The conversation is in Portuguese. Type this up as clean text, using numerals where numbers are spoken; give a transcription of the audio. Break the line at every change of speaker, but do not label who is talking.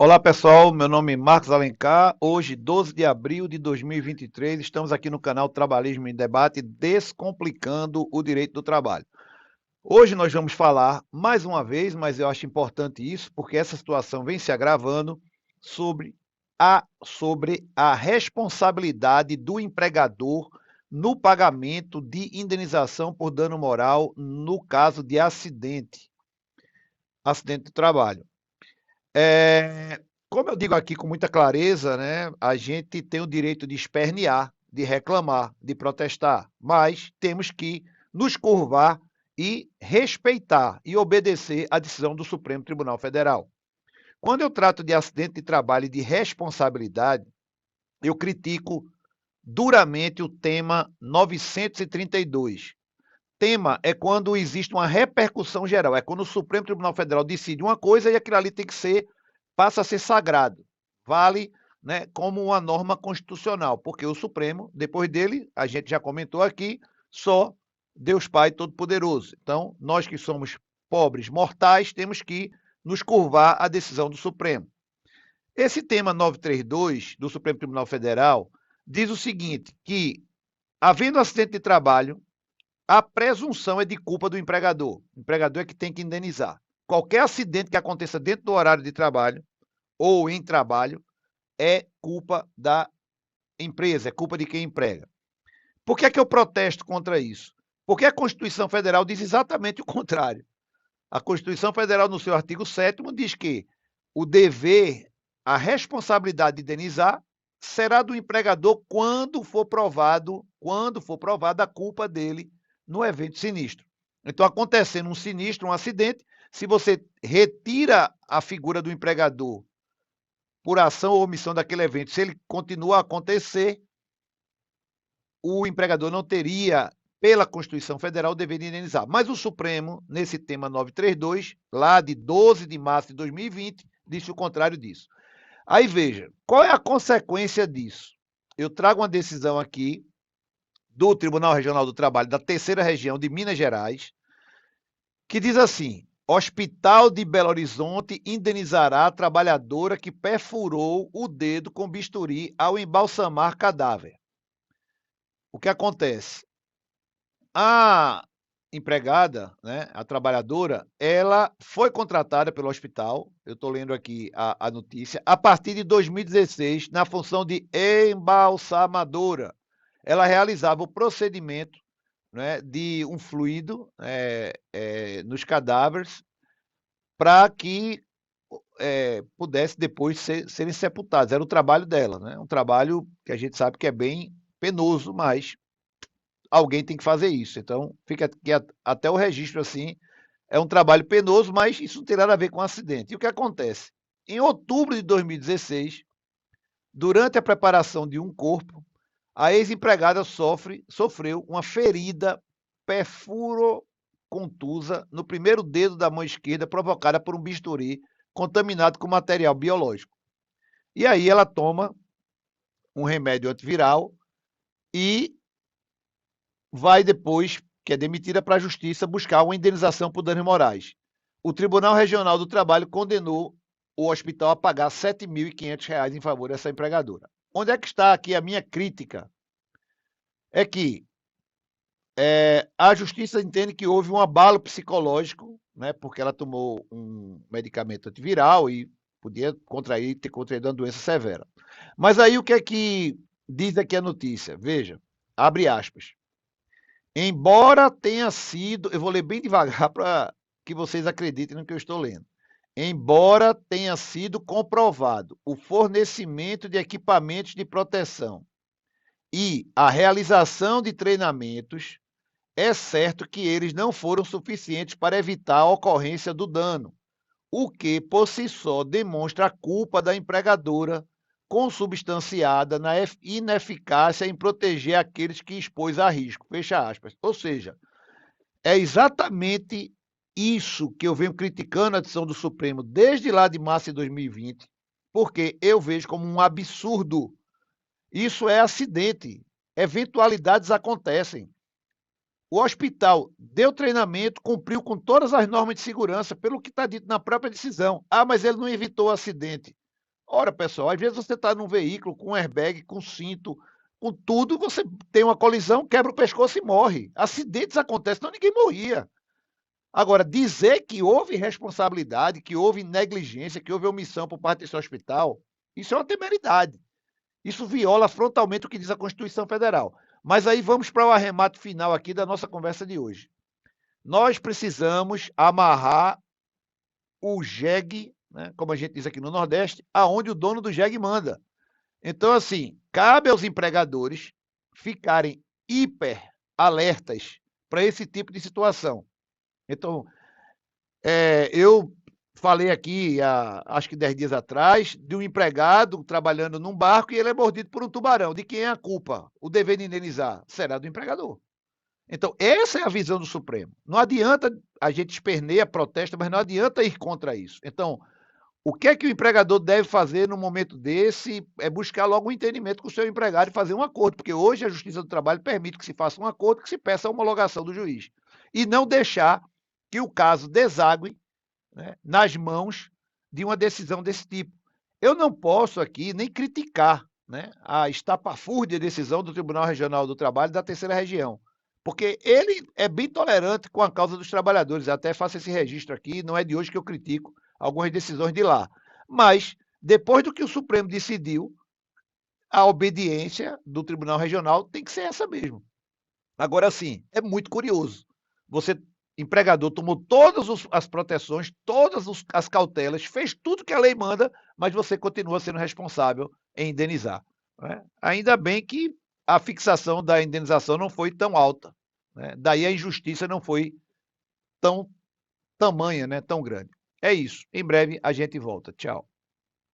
Olá pessoal, meu nome é Marcos Alencar. Hoje, 12 de abril de 2023, estamos aqui no canal Trabalhismo em Debate, descomplicando o direito do trabalho. Hoje nós vamos falar mais uma vez, mas eu acho importante isso, porque essa situação vem se agravando sobre a responsabilidade do empregador no pagamento de indenização por dano moral no caso de acidente de trabalho. Como eu digo aqui com muita clareza, né, a gente tem o direito de espernear, de reclamar, de protestar, mas temos que nos curvar e respeitar e obedecer à decisão do Supremo Tribunal Federal. Quando eu trato de acidente de trabalho e de responsabilidade, eu critico duramente o tema 932. Tema é quando existe uma repercussão geral, é quando o Supremo Tribunal Federal decide uma coisa e aquilo ali tem que ser, passa a ser sagrado, vale, né, como uma norma constitucional, porque o Supremo, depois dele, a gente já comentou aqui, só Deus Pai Todo-Poderoso. Então, nós que somos pobres mortais, temos que nos curvar à decisão do Supremo. Esse tema 932 do Supremo Tribunal Federal diz o seguinte, que havendo acidente de trabalho, a presunção é de culpa do empregador. O empregador é que tem que indenizar. Qualquer acidente que aconteça dentro do horário de trabalho ou em trabalho é culpa da empresa, é culpa de quem emprega. Por que é que eu protesto contra isso? Porque a Constituição Federal diz exatamente o contrário. A Constituição Federal, no seu artigo 7º, diz que o dever, a responsabilidade de indenizar será do empregador quando for provada a culpa dele no evento sinistro. Então, acontecendo um sinistro, um acidente, se você retira a figura do empregador por ação ou omissão daquele evento, se ele continua a acontecer, o empregador não teria, pela Constituição Federal, o dever de indenizar. Mas o Supremo, nesse tema 932, lá de 12 de março de 2020, disse o contrário disso. Aí veja, qual é a consequência disso? Eu trago uma decisão aqui do Tribunal Regional do Trabalho da Terceira Região de Minas Gerais, que diz assim: Hospital de Belo Horizonte indenizará a trabalhadora que perfurou o dedo com bisturi ao embalsamar cadáver. O que acontece? A empregada, né, a trabalhadora, ela foi contratada pelo hospital, eu estou lendo aqui a notícia, a partir de 2016, na função de embalsamadora. Ela realizava o procedimento, né, de um fluido nos cadáveres para que pudesse depois serem sepultados. Era o trabalho dela, né? Um trabalho que a gente sabe que é bem penoso, mas alguém tem que fazer isso. Então, fica aqui até o registro assim, é um trabalho penoso, mas isso não tem nada a ver com acidente. E o que acontece? Em outubro de 2016, durante a preparação de um corpo, a ex-empregada sofreu uma ferida perfuro-contusa no primeiro dedo da mão esquerda, provocada por um bisturi contaminado com material biológico. E aí ela toma um remédio antiviral e vai depois, que é demitida, para a justiça buscar uma indenização por danos morais. O Tribunal Regional do Trabalho condenou o hospital a pagar R$ 7.500 em favor dessa empregadora. Onde é que está aqui a minha crítica? É que a justiça entende que houve um abalo psicológico, né, porque ela tomou um medicamento antiviral e podia ter contraído uma doença severa. Mas aí o que é que diz aqui a notícia? Veja, abre aspas. Embora tenha sido, eu vou ler bem devagar para que vocês acreditem no que eu estou lendo. Embora tenha sido comprovado o fornecimento de equipamentos de proteção e a realização de treinamentos, é certo que eles não foram suficientes para evitar a ocorrência do dano, o que por si só demonstra a culpa da empregadora consubstanciada na ineficácia em proteger aqueles que expôs a risco. Fecha aspas. Ou seja, é exatamente isso que eu venho criticando a decisão do Supremo desde lá de março de 2020, porque eu vejo como um absurdo. Isso é acidente. Eventualidades acontecem. O hospital deu treinamento, cumpriu com todas as normas de segurança, pelo que está dito na própria decisão. Ah, mas ele não evitou o acidente. Ora, pessoal, às vezes você está num veículo com airbag, com cinto, com tudo, você tem uma colisão, quebra o pescoço e morre. Acidentes acontecem, senão ninguém morria. Agora, dizer que houve responsabilidade, que houve negligência, que houve omissão por parte desse hospital, isso é uma temeridade. Isso viola frontalmente o que diz a Constituição Federal. Mas aí vamos para o arremate final aqui da nossa conversa de hoje. Nós precisamos amarrar o jegue, né, como a gente diz aqui no Nordeste, aonde o dono do jegue manda. Então, assim, cabe aos empregadores ficarem hiper alertas para esse tipo de situação. Então, eu falei aqui, acho que 10 dias atrás, de um empregado trabalhando num barco e ele é mordido por um tubarão. De quem é a culpa? O dever de indenizar será do empregador. Então, essa é a visão do Supremo. Não adianta a gente esperneia, protesta, mas não adianta ir contra isso. Então, o que é que o empregador deve fazer no momento desse? É buscar logo um entendimento com o seu empregado e fazer um acordo, porque hoje a Justiça do Trabalho permite que se faça um acordo, que se peça a homologação do juiz. E não deixar que o caso desague, né, nas mãos de uma decisão desse tipo. Eu não posso aqui nem criticar, né, a estapafúrdia decisão do Tribunal Regional do Trabalho da Terceira Região, porque ele é bem tolerante com a causa dos trabalhadores. Até faço esse registro aqui, não é de hoje que eu critico algumas decisões de lá. Mas, depois do que o Supremo decidiu, a obediência do Tribunal Regional tem que ser essa mesmo. Agora sim, é muito curioso. Você, empregador, tomou todas as proteções, todas as cautelas, fez tudo que a lei manda, mas você continua sendo responsável em indenizar. Né? Ainda bem que a fixação da indenização não foi tão alta. Né? Daí a injustiça não foi tão tamanha, né? Tão grande. É isso. Em breve a gente volta. Tchau.